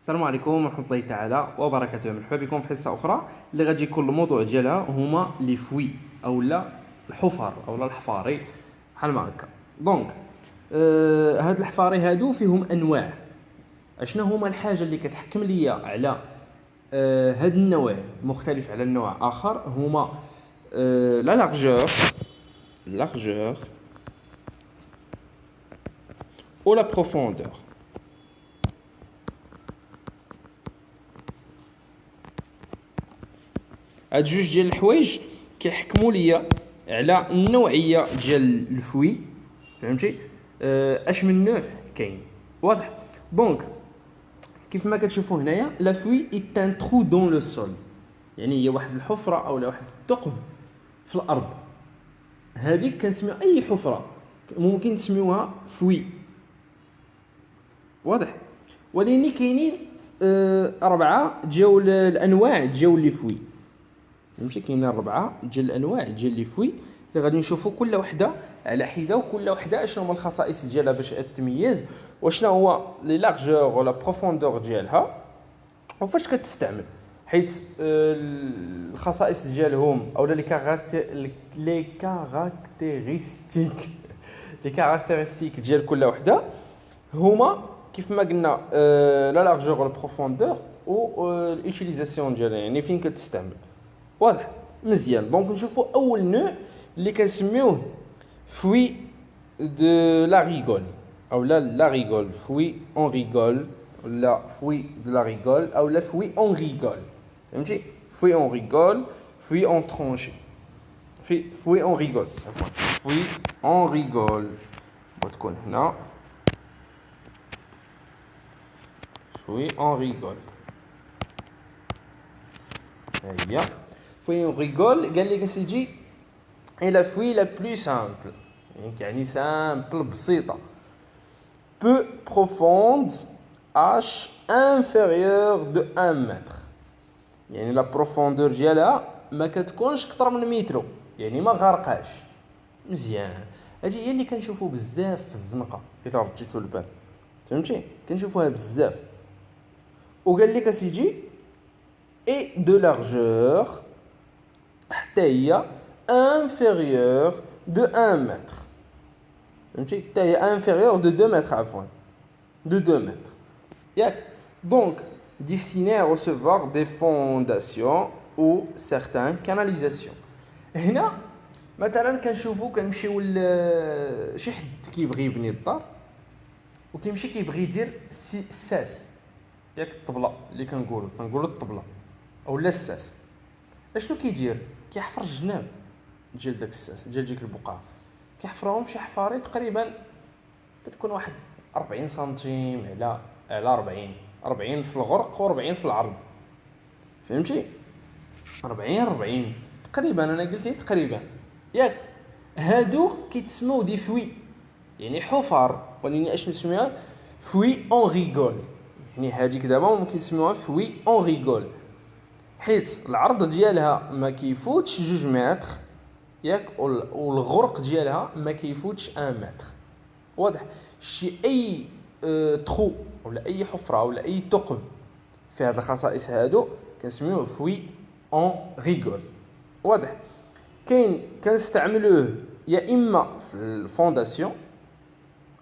السلام عليكم ورحمة الله تعالى وبركاته. مرحبا بكم في حصة أخرى اللي غادي يكون الموضوع ديالها هما لي فوي أولا الحفر أولا الحفاري بحال ما هكا. دونك هاد الحفاري هادو فيهم أنواع. اشنا هما الحاجة اللي كتحكم ليا على هاد النوع مختلف على النوع آخر هما لا largeur ou la profondeur. هاد جوج ديال الحوايج كيحكموا ليا على النوعيه ديال الفوي. فهمتي اش من نوع كاين؟ واضح. دونك كيف ما كتشوفوا هنايا لا فوي est un trou dans le sol، يعني هي واحد الحفره او واحد الثقب في الارض. هذيك كنسميو اي حفره ممكن تسميوها فوي. واضح. ولكن كاينين اربعه ديال الانواع ديال لي فوي. فهمتي كاينين 4 ديال الانواع ديال لي فوي اللي غادي نشوفوا كل وحده على حده، وكل وحده اشنو هما الخصائص ديالها باش تميز، وشنو هو لي لارجور ولا بروفوندور ديالها وفاش كتستعمل. حيت الخصائص ديالهم اولا لي كاركتيرستيك ديال كل وحده هما كيف ما قلنا لا لارجور ولا بروفوندور و اليوتيليزاسيون ديالها، يعني فين كتستعمل. واضح مزيان. دونك نشوفوا اول نوع اللي كنسميوه فوي دو لا ريغول او لا ريغول، فوي اون ريغول ولا فوي دو لا ريغول او لا فوي اون ريغول. فهمتي فوي اون ريغول، فوي اون ترونشي، فوي اون ريغول، فوي اون ريغول وتكون هنا فوي اون ريغول. هي فوي اون ريغول. قال لك اسيدي اي لا فوي لا بلو سامبل، يعني سامبل بسيطه، peu profonde h inférieur de 1 متر، يعني لا بروفوندور ديالها ما كتكونش اكثر من متر، يعني ما غارقاش. مزيان. هذه هي اللي كنشوفوا بزاف في الزنقه الا رجيتوا البال. فهمتي كنشوفوها بزاف. وقال لك اسيدي اي دو لارجور حتى هي inférieur de 1 متر. فهمتي حتى هي inférieur de 2 متر، عفوا de 2 متر. ياك دونك destiné à recevoir des fondations ou certaines canalisations. هنا مثلا كنشوفوا كنمشيو شي حد كيبغي يبني الدار وكيمشي كيبغي يدير الساس، ياك الطبله اللي كنقولوا الطبله او لا الساس. اشنو كيدير؟ كيحفر الجناب ديال داك الساس ديال ديك البقعه، كيحفرهم شي حفاري تقريبا تكون واحد 40 سنتيم على 40 في الغرق و40 في العرض. فهمتي 40 تقريبا، انا قلت تقريبا ياك. هادو كيتسموا دي فوي، يعني حفر، ولكن اش نسميها فوي اون ريغول. يعني هذيك دابا ممكن نسميوها فوي اون ريغول حيت العرض ديالها ما كيفوتش 2 متر ياك، والغرق ديالها ما كيفوتش 1 متر. واضح. شي اي ترو ولا اي حفره ولا اي ثقب في هذه الخصائص هادو كنسميوه فوي اون ريغول. واضح. كاين كنستعملوه يا اما في الفونداسيون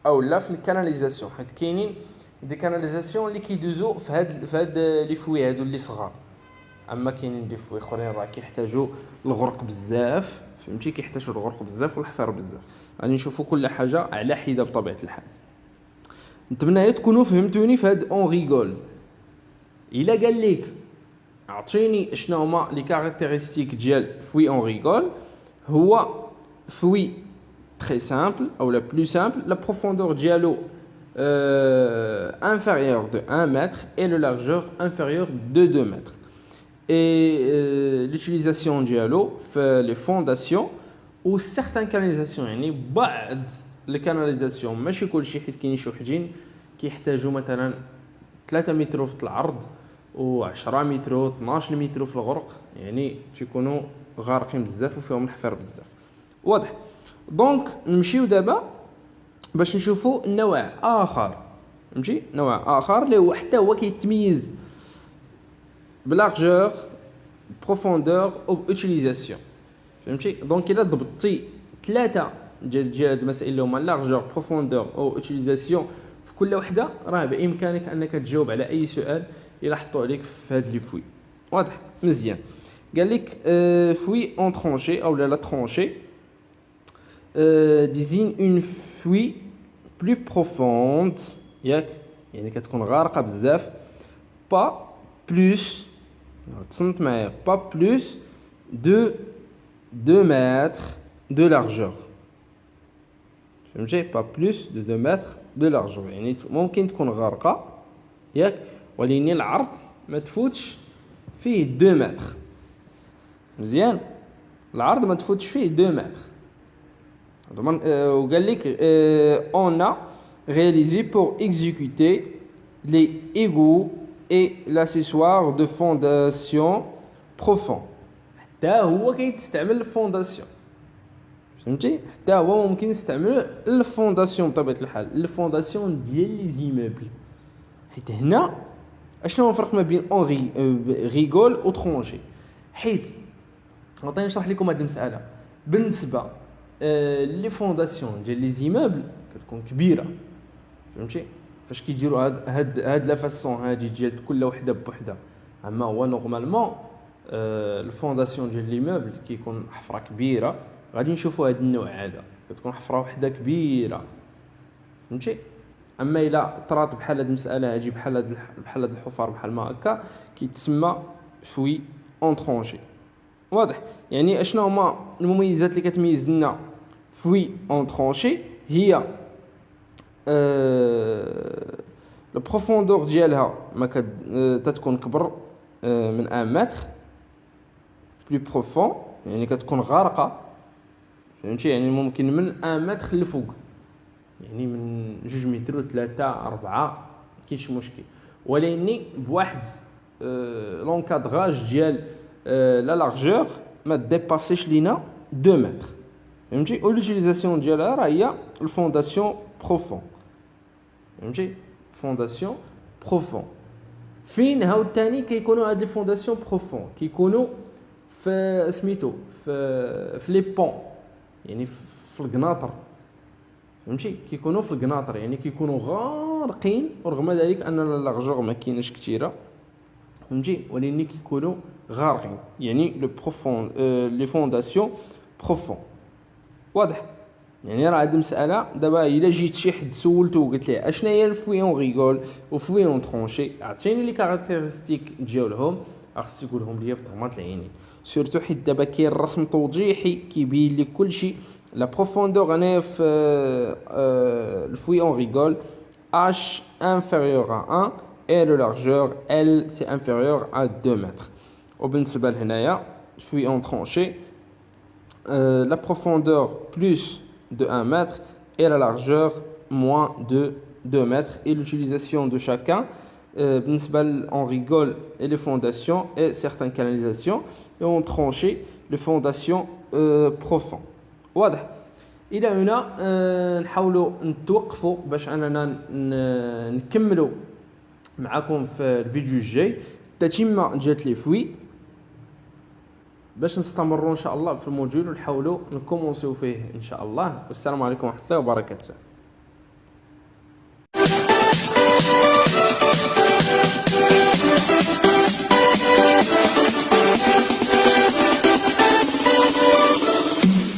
او لا في الكاناليزاسيون، حيت كاينين دي كاناليزاسيون اللي كيدوزو في هاد لي فوي هادو اللي صغار. اما كاينين دي فوي اخرين راه كيحتاجوا الغرق بزاف. فهمتي كيحتاجوا الغرق بزاف والحفر بزاف. غادي نشوفوا كل حاجه على حده بطبيعه الحال. نتمنى تكونوا فهمتوني في هاد اون ريغول. الا قال لك اعطيني شنو هما لي كاركتيرستيك ديال فوي اون ريغول، هو فوي très simple ou la plus simple, la profondeur dialo inférieure de 1 mètre et la largeur inférieure de 2 mètres. Et l'utilisation dialo fait les fondations ou certaines canalisations، يعني بعض الكاناليزاسيون ماشي كلشي، حيت كاينين شي وحدين كيحتاجوا مثلا 3 متر في العرض و10 متر و12 متر في الغرق، يعني تيكونوا غارقين بزاف وفيهم الحفر بزاف. واضح. دونك نمشيو دابا باش نشوفوا نوع اخر فهمتي. نوع اخر اللي هو حتى هو كيتميز بلارجور بروفوندور او اوتيليزاسيون. فهمتي. دونك الا ضبطتي ثلاثه ديال هاد المسائل اللي هما لارجور بروفوندور او اوتيليزاسيون في كل وحده، راه بامكانك انك تجاوب على اي سؤال الا حطوا عليك في هاد لي فوي. واضح مزيان. قال لك فوي اون ترونشي او لا ترونشي désigne une fuite plus profonde ياك، يعني كتكون غارقه بزاف. با بلوس تصنت معايا با بلوس دو 2 متر دو لارجور. فهمتي. با بلوس دو 2 متر دو لارجور يعني ممكن تكون غارقه ياك، ولكن العرض ما تفوتش فيه 2 متر. مزيان. العرض ما تفوتش فيه 2 متر. وقال لك on a réalisé pour exécuter les égouts et l'accessoire de fondation profond. حتى هو كيتستعمل الفونداسيون. فهمتي. حتى هو ممكن يستعمل الفونداسيون بطبيعه الحال، الفونداسيون ديال لي زيموبل. حيت هنا اشنو هو الفرق ما بين اون ريغول و ترونشي؟ حيت عطيني نشرح لكم هذه المساله. بالنسبه لي فونداسيون ديال لي زيموبل كتكون كبيره. فهمتي. فاش كيديروا هاد لا فاسون هادي ديال كل وحده بوحده. اما هو نورمالمون الفونداسيون ديال ليموبل كيكون حفره كبيره، غادي نشوفوا هاد النوع هذا كتكون حفره وحده كبيره. فهمتي. اما الا طرات بحال هاد المساله هادي بحال هاد الحفر بحال ما هكا كيتسمى شوي اون ترونشي. واضح. يعني اشنا هما المميزات اللي كتميز لنا فوي اون ترونشي؟ هي البروفوندور ديالها ما تتكون كبر من 1 متر بلو بروفون، يعني كتكون غارقه. فهمتي. يعني ممكن من 1 متر لفوق، يعني من 2 متر و 3 4 كاينش مشكل، ولكن بواحد لونكادراج ديال لا لارجور ما ديباسيش لينا 2 متر. فهمتي. لوتيليزاسيون ديالها راه هي الفونداسيون بروفون. فهمتي. فونداسيون بروفون. فين هاوتاني كيكونوا هاد لي فونداسيون بروفون؟ كيكونوا في سميتو في لي بون، يعني في القناطر. فهمتي. كيكونوا في القناطر، يعني كيكونوا غارقين، ورغم ذلك ان لارجور ما كايناش كثيره. فهمتي. ولكن كيكونوا غارقين، يعني لو بروفون لي فونداسيون بروفون. واضح. يعني راه هاد المساله دابا الا جيت شي حد سولته وقلت ليه اشنا هي الفويون ريغول وفويون ترونشي، عطيني لي كاركتيرستيك ديالهم، خصك تقولهم ليا بطغمه العينين. سورتو حيت دابا كاين الرسم توضيحي كيبين لك كلشي. لا بروفوندور هنا في الفويون ريغول h inférieur à 1 et le largeur L c'est inférieur à 2 mètres. وبالنسبه لهنايا فويون ترونشي la profondeur plus de 1 mètre et la largeur moins de 2 mètres, et l'utilisation de chacun on rigole et les fondations et certaines canalisations, et on tranchait les fondations profondes. واضح. الى هنا نحاولوا نتوقفوا باش اننا نكملوا معكم في الفيديو الجاي التتمه ديال لي فوي، باش نستمروا ان شاء الله في الموديول ونحاولوا نكومونسيو فيه ان شاء الله. والسلام عليكم ورحمه الله وبركاته.